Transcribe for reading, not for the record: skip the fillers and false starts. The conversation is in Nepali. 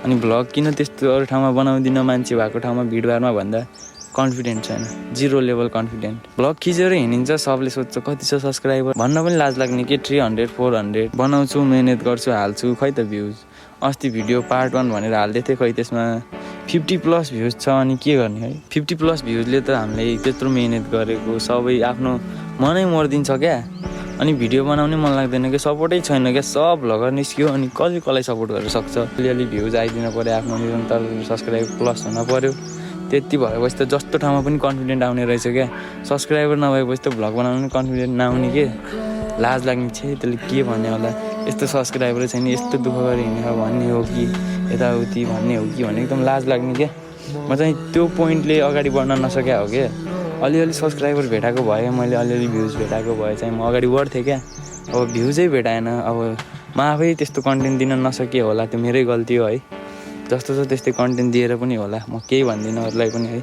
अनि भ्लग किन त्यस्तो अरू ठाउँमा बनाउँदिनँ मान्छे भएको ठाउँमा भिडभाडमा भन्दा कन्फिडेन्ट छैन, 0 लेभल कन्फिडेन्ट। भ्लग खिचेर हिँडिन्छ, सबले सोध्छ कति छ सब्सक्राइबर भन्न पनि लाज लाग्ने के 300 400 बनाउँछु, मेहनत गर्छु, हाल्छु, खै त भ्युज। अस्ति भिडियो पार्ट 1 भनेर हाल्दै थिएँ, खै त्यसमा 50+ भ्युज छ। अनि के गर्ने है, 50+ भ्युजले त हामीले त्यत्रो मेहनत गरेको सबै आफ्नो मनै मरिदिन्छ क्या। अनि भिडियो बनाउने मन लाग्दैन क्या, सपोर्टै छैन क्या, सब भ्लगर निस्क्यो अनि कसलाई सपोर्ट गर्न सक्छ। अलिअलि भ्युज आइदिन पऱ्यो, आफ्नो निरन्तर सब्सक्राइब प्लस हुन पऱ्यो। त्यति भएपछि त जस्तो ठाउँमा पनि कन्फिडेन्ट आउने रहेछ क्या। सब्सक्राइबर नभएपछि त भ्लग बनाउनु कन्फिडेन्ट नआउने के, लाज लाग्ने छ। त्यसले के भन्ने होला, यस्तो सब्सक्राइबर छैन, यस्तो दुःख गरी हिँडेर भन्ने हो कि यताउति भन्ने हो कि भने एकदम लाज लाग्ने क्या। म चाहिँ त्यो पोइन्टले अगाडि बढ्न नसक्या हो क्या। अलिअलि सब्सक्राइबर भेटाएको भए, मैले अलिअलि भ्युज भेटाएको भए चाहिँ म अगाडि बढ्थेँ क्या। अब भ्युजै भेटाएन, अब म आफै त्यस्तो कन्टेन्ट दिन नसके होला, त्यो मेरै गल्ती हो है। जस्तो छ त्यस्तै कन्टेन्ट दिएर पनि होला, म केही भन्दिनँ अरूलाई पनि है।